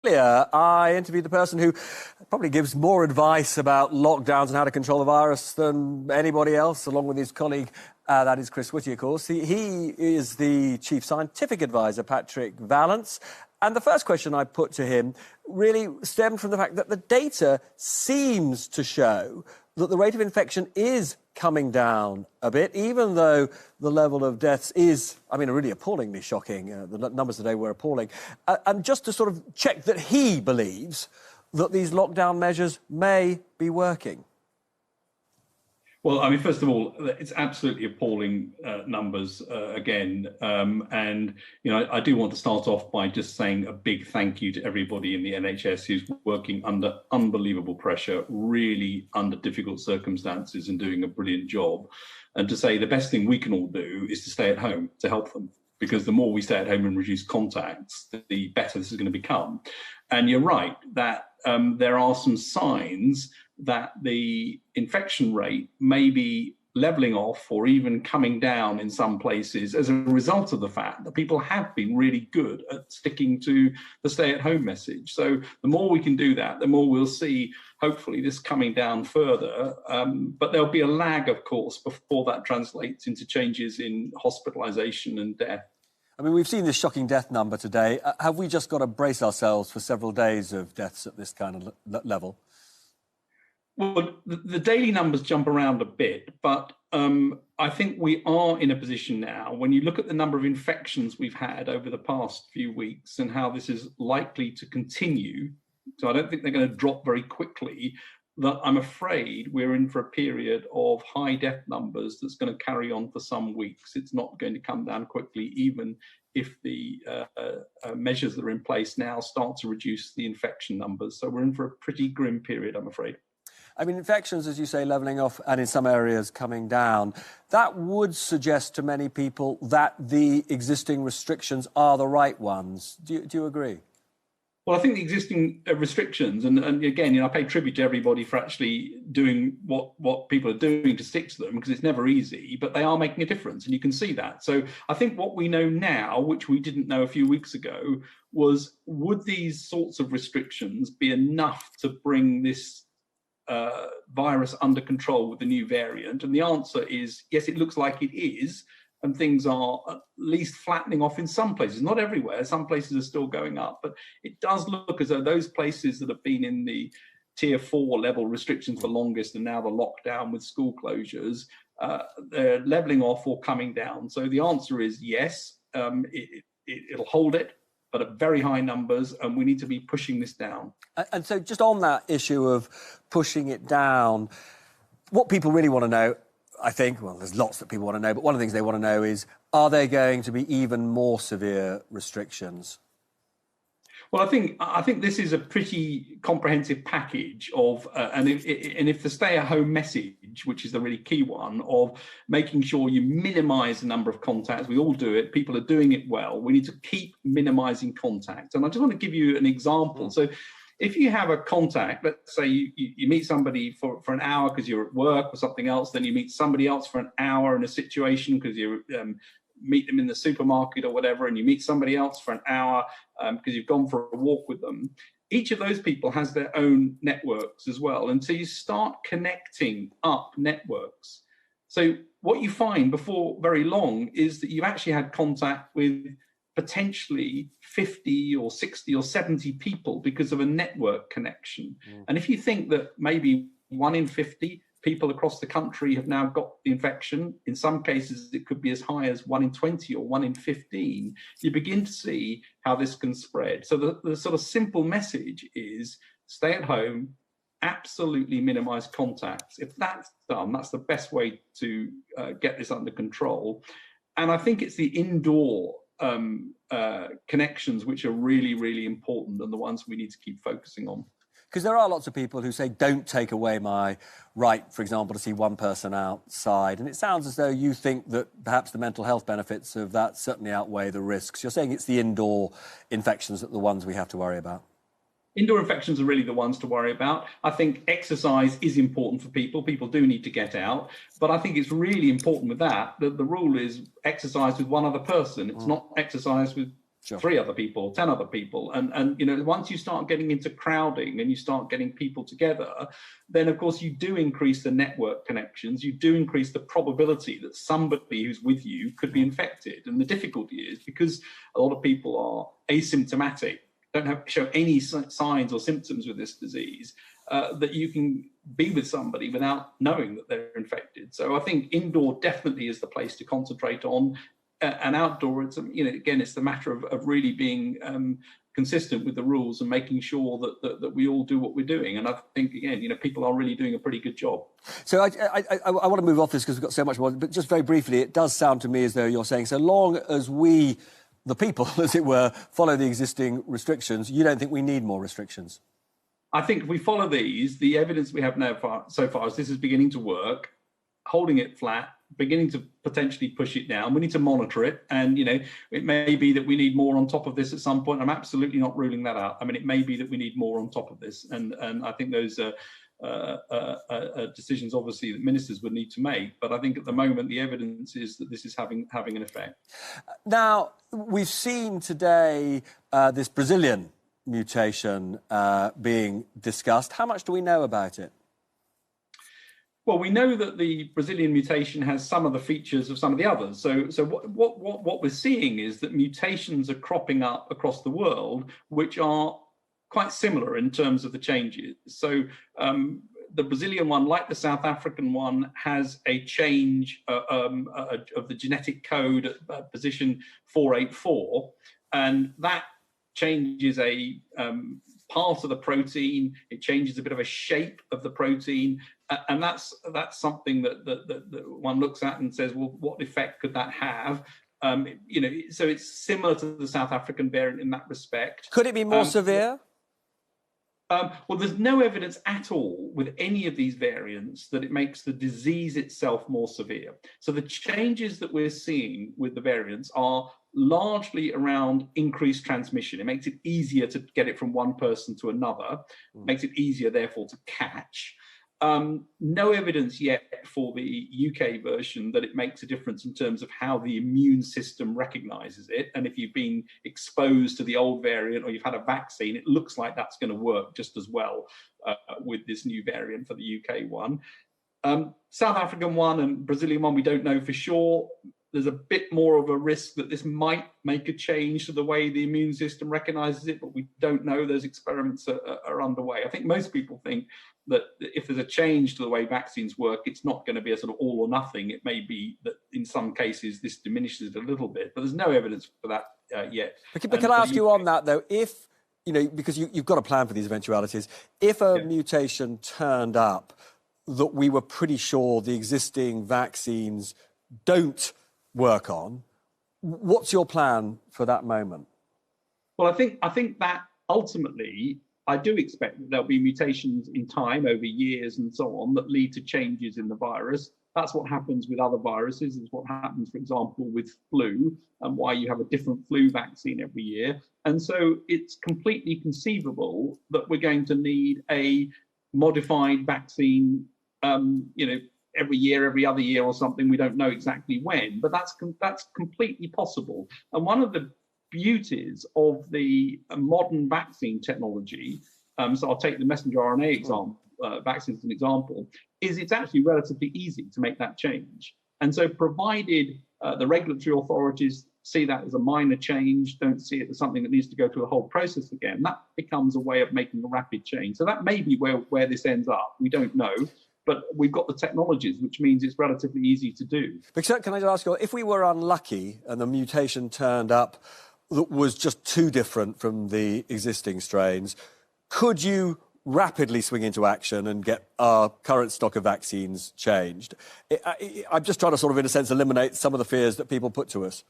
Earlier, I interviewed the person who probably gives more advice about lockdowns and how to control the virus than anybody else, along with his colleague, that is Chris Whitty, of course. He is the chief scientific advisor, Patrick Vallance. And the first question I put to him really stemmed from the fact that the data seems to show that the rate of infection is coming down a bit, even though the level of deaths is, really appallingly shocking. The numbers today were appalling. And just to sort of check that he believes that these lockdown measures may be working. Well, first of all, it's absolutely appalling numbers again. I do want to start off by just saying a big thank you to everybody in the NHS who's working under unbelievable pressure, really under difficult circumstances and doing a brilliant job. And to say the best thing we can all do is to stay at home to help them, because the more we stay at home and reduce contacts, the better this is going to become. And you're right that there are some signs that the infection rate may be levelling off or even coming down in some places as a result of the fact that people have been really good at sticking to the stay-at-home message. So the more we can do that, the more we'll see, hopefully, this coming down further. But there'll be a lag, of course, before that translates into changes in hospitalisation and death. We've seen this shocking death number today. Have we just got to brace ourselves for several days of deaths at this kind of level? Well, the daily numbers jump around a bit, but I think we are in a position now, when you look at the number of infections we've had over the past few weeks and how this is likely to continue, so I don't think they're going to drop very quickly, that I'm afraid we're in for a period of high death numbers that's going to carry on for some weeks. It's not going to come down quickly, even if the measures that are in place now start to reduce the infection numbers. So we're in for a pretty grim period, I'm afraid. Infections, as you say, levelling off and in some areas coming down. That would suggest to many people that the existing restrictions are the right ones. Do you agree? Well, I think the existing restrictions, and again, I pay tribute to everybody for actually doing what people are doing to stick to them, because it's never easy, but they are making a difference, and you can see that. So I think what we know now, which we didn't know a few weeks ago, was would these sorts of restrictions be enough to bring this virus under control with the new variant? And the answer is yes, it looks like it is, and things are at least flattening off in some places, not everywhere. Some places are still going up, but it does look as though those places that have been in the tier 4 level restrictions for longest and now the lockdown with school closures, they're levelling off or coming down. So the answer is yes, it'll hold it, but at very high numbers, and we need to be pushing this down. And so just on that issue of pushing it down, what people really want to know, I think, well, there's lots that people want to know, but one of the things they want to know is, are there going to be even more severe restrictions? Well, I think this is a pretty comprehensive package of, and if the stay-at-home message, which is the really key one, of making sure you minimise the number of contacts, we all do it, people are doing it well, we need to keep minimising contacts. And I just want to give you an example. So if you have a contact, let's say you meet somebody for an hour because you're at work or something else, then you meet somebody else for an hour in a situation because you meet them in the supermarket or whatever, and you meet somebody else for an hour because you've gone for a walk with them. Each of those people has their own networks as well. And so you start connecting up networks. So what you find before very long is that you've actually had contact with potentially 50 or 60 or 70 people because of a network connection. And if you think that maybe 1 in 50 people across the country have now got the infection, in some cases it could be as high as 1 in 20 or 1 in 15, you begin to see how this can spread. So the sort of simple message is stay at home, absolutely minimize contacts. If that's done, that's the best way to get this under control. And I think it's the indoor connections which are really, really important and the ones we need to keep focusing on. Because there are lots of people who say, don't take away my right, for example, to see one person outside. And it sounds as though you think that perhaps the mental health benefits of that certainly outweigh the risks. You're saying it's the indoor infections that are the ones we have to worry about. Indoor infections are really the ones to worry about. I think exercise is important for people. People do need to get out. But I think it's really important with that the rule is exercise with one other person. It's not exercise with Sure. 3 other people, 10 other people. And you know, once you start getting into crowding and you start getting people together, then of course you do increase the network connections, you do increase the probability that somebody who's with you could be infected. And the difficulty is because a lot of people are asymptomatic, don't show any signs or symptoms with this disease, that you can be with somebody without knowing that they're infected. So I think indoor definitely is the place to concentrate on. And outdoor, it's, you know, again, it's the matter of really being consistent with the rules and making sure that we all do what we're doing. And I think, again, you know, people are really doing a pretty good job. So I want to move off this because we've got so much more, but just very briefly, it does sound to me as though you're saying so long as we, the people, as it were, follow the existing restrictions, you don't think we need more restrictions? I think if we follow these, the evidence we have now so far is this is beginning to work, holding it flat, beginning to potentially push it down. We need to monitor it. And, you know, it may be that we need more on top of this at some point. I'm absolutely not ruling that out. I mean, it may be that we need more on top of this. And I think those are decisions, obviously, that ministers would need to make. But I think at the moment, the evidence is that this is having an effect. Now, we've seen today this Brazilian mutation being discussed. How much do we know about it? Well, we know that the Brazilian mutation has some of the features of some of the others. So what we're seeing is that mutations are cropping up across the world, which are quite similar in terms of the changes. So the Brazilian one, like the South African one, has a change of the genetic code at position 484, and that changes a part of the protein. It changes a bit of a shape of the protein, and that's something that one looks at and says, well, what effect could that have? You know, so it's similar to the South African variant in that respect. Could it be more severe? Well, there's no evidence at all with any of these variants that it makes the disease itself more severe. So the changes that we're seeing with the variants are largely around increased transmission. It makes it easier to get it from one person to another, makes it easier, therefore, to catch. No evidence yet for the UK version that it makes a difference in terms of how the immune system recognises it. And if you've been exposed to the old variant or you've had a vaccine, it looks like that's going to work just as well with this new variant for the UK one. South African one and Brazilian one, we don't know for sure. There's a bit more of a risk that this might make a change to the way the immune system recognises it, but we don't know. Those experiments are underway. I think most people think that if there's a change to the way vaccines work, it's not going to be a sort of all or nothing. It may be that in some cases this diminishes it a little bit, but there's no evidence for that yet. But can I ask you on that, though, if, you know, because you've got a plan for these eventualities, if a mutation turned up that we were pretty sure the existing vaccines don't work on, what's your plan for that moment? Well, I think that ultimately, I do expect that there'll be mutations in time over years and so on that lead to changes in the virus. That's what happens with other viruses. It's what happens, for example, with flu, and why you have a different flu vaccine every year. And so it's completely conceivable that we're going to need a modified vaccine, you know, every year, every other year or something. We don't know exactly when, but that's completely possible. And one of the beauties of the modern vaccine technology, so I'll take the messenger RNA example, vaccine as an example, is it's actually relatively easy to make that change. And so provided the regulatory authorities see that as a minor change, don't see it as something that needs to go through the whole process again, that becomes a way of making a rapid change. So that may be where this ends up. We don't know. But we've got the technologies, which means it's relatively easy to do. But can I just ask you, if we were unlucky and the mutation turned up that was just too different from the existing strains, could you rapidly swing into action and get our current stock of vaccines changed? I'm just trying to sort of, in a sense, eliminate some of the fears that people put to us.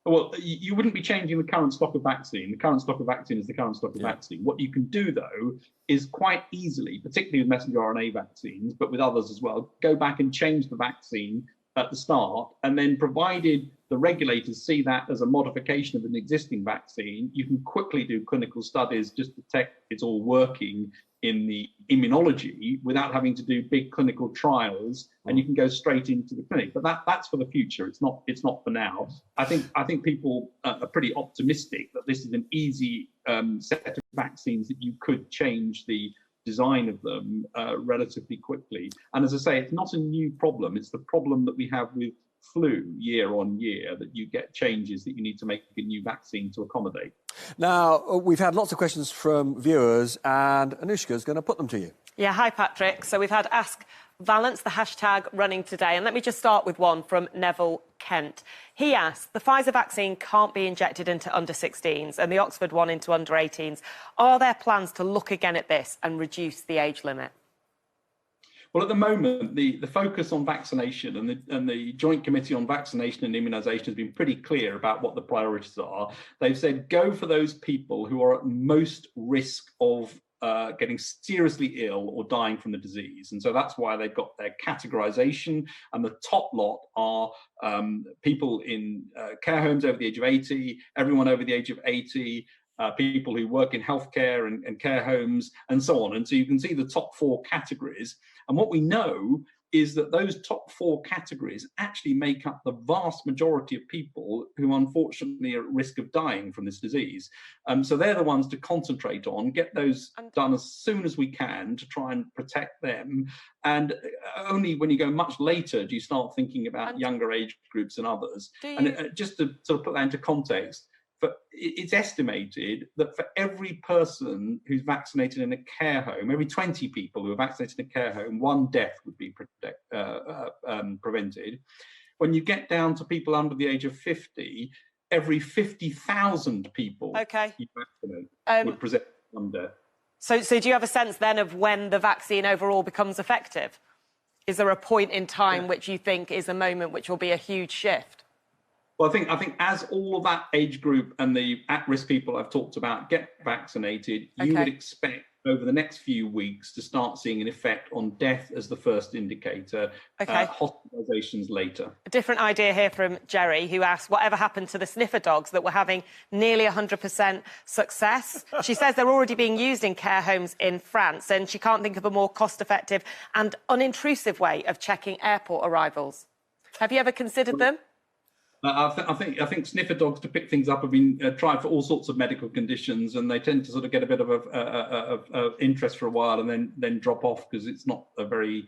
Well, you wouldn't be changing the current stock of vaccine. The current stock of vaccine is the current stock of vaccine. What you can do, though, is quite easily, particularly with messenger RNA vaccines, but with others as well, go back and change the vaccine at the start, and then provided the regulators see that as a modification of an existing vaccine, you can quickly do clinical studies just to check it's all working in the immunology without having to do big clinical trials, and you can go straight into the clinic. But that's for the future. It's not for now. I think people are pretty optimistic that this is an easy set of vaccines that you could change the design of them relatively quickly. And as I say, it's not a new problem. It's the problem that we have with flu year on year, that you get changes that you need to make a new vaccine to accommodate. Now, we've had lots of questions from viewers, and Anushka's going to put them to you. Yeah, hi, Patrick. So we've had Ask Vallance, the hashtag running today. And let me just start with one from Neville Kent. He asked, the Pfizer vaccine can't be injected into under 16s and the Oxford one into under 18s. Are there plans to look again at this and reduce the age limit? Well, at the moment, the focus on vaccination and the Joint Committee on Vaccination and Immunisation has been pretty clear about what the priorities are. They've said go for those people who are at most risk of getting seriously ill or dying from the disease. And so that's why they've got their categorisation. And the top lot are people in care homes over the age of 80, everyone over the age of 80, people who work in healthcare and care homes, and so on. And so you can see the top 4 categories. And what we know is that those top 4 categories actually make up the vast majority of people who unfortunately are at risk of dying from this disease. So they're the ones to concentrate on, get those done as soon as we can to try and protect them. And only when you go much later do you start thinking about younger age groups and others. And just to sort of put that into context, but it's estimated that for every person who's vaccinated in a care home, every 20 people who are vaccinated in a care home, 1 death would be prevented. When you get down to people under the age of 50, every 50,000 people you vaccinate would present 1 death. So do you have a sense then of when the vaccine overall becomes effective? Is there a point in time which you think is a moment which will be a huge shift? Well, I think as all of that age group and the at-risk people I've talked about get vaccinated, you would expect over the next few weeks to start seeing an effect on death as the first indicator, hospitalisations later. A different idea here from Jerry, who asked, whatever happened to the sniffer dogs that were having nearly 100% success? She says they're already being used in care homes in France, and she can't think of a more cost-effective and unintrusive way of checking airport arrivals. Have you ever considered them? I think sniffer dogs, to pick things up, have been tried for all sorts of medical conditions, and they tend to sort of get a bit of interest for a while and then drop off because it's not a very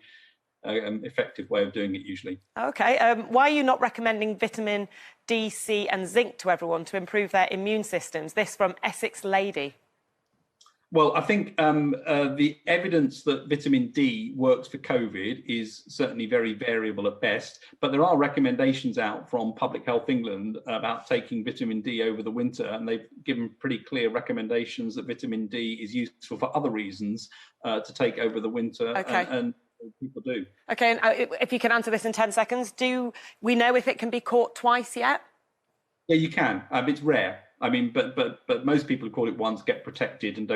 effective way of doing it usually. OK. Why are you not recommending vitamin D, C and zinc to everyone to improve their immune systems? This from Essex Lady. Well, I think the evidence that vitamin D works for COVID is certainly very variable at best, but there are recommendations out from Public Health England about taking vitamin D over the winter, and they've given pretty clear recommendations that vitamin D is useful for other reasons to take over the winter, and people do. OK, and if you can answer this in 10 seconds, do we know if it can be caught twice yet? Yeah, you can. It's rare. I mean, but most people who call it once get protected and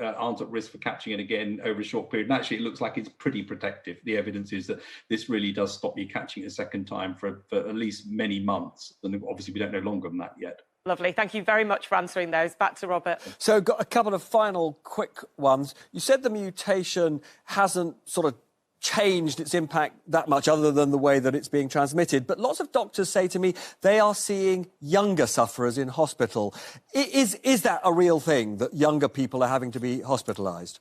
aren't at risk for catching it again over a short period. And actually, it looks like it's pretty protective. The evidence is that this really does stop you catching it a second time for at least many months. And obviously, we don't know longer than that yet. Lovely. Thank you very much for answering those. Back to Robert. So, got a couple of final quick ones. You said the mutation hasn't sort of changed its impact that much other than the way that it's being transmitted. But lots of doctors say to me they are seeing younger sufferers in hospital. Is that a real thing, that younger people are having to be hospitalised?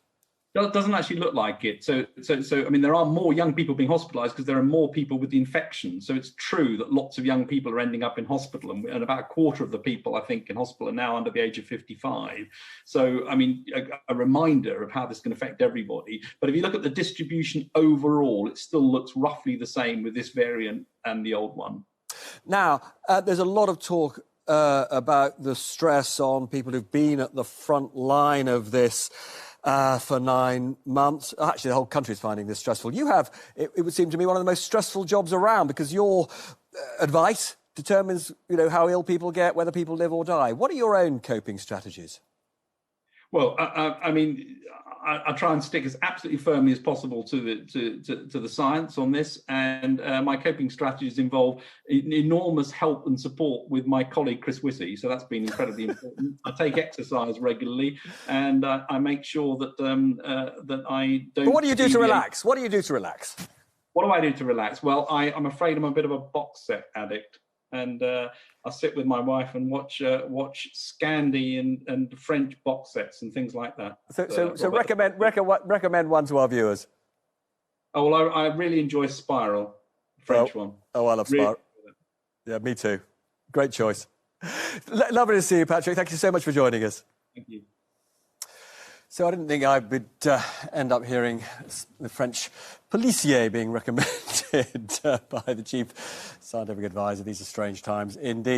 It doesn't actually look like it. So I mean, there are more young people being hospitalised because there are more people with the infection. So it's true that lots of young people are ending up in hospital, and about a quarter of the people, I think, in hospital are now under the age of 55. So, I mean, a reminder of how this can affect everybody. But if you look at the distribution overall, it still looks roughly the same with this variant and the old one. Now, there's a lot of talk about the stress on people who've been at the front line of this for 9 months. Actually, the whole country is finding this stressful. You have, it would seem to me, one of the most stressful jobs around, because your advice determines, how ill people get, whether people live or die. What are your own coping strategies? Well, I mean, I try and stick as absolutely firmly as possible to the science on this, and my coping strategies involve enormous help and support with my colleague Chris Whitty. So that's been incredibly important. I take exercise regularly, and I make sure that that I don't. But what do you do to relax? What do you do to relax? What do I do to relax? Well, I'm afraid I'm a bit of a box set addict. And I sit with my wife and watch Scandi and French box sets and things like that. So recommend one to our viewers. Oh, well, I really enjoy Spiral, French one. Oh, I love Spiral. Yeah, me too. Great choice. Lovely to see you, Patrick. Thank you so much for joining us. Thank you. So I didn't think I would end up hearing the French policier being recommended by the chief scientific advisor. These are strange times indeed.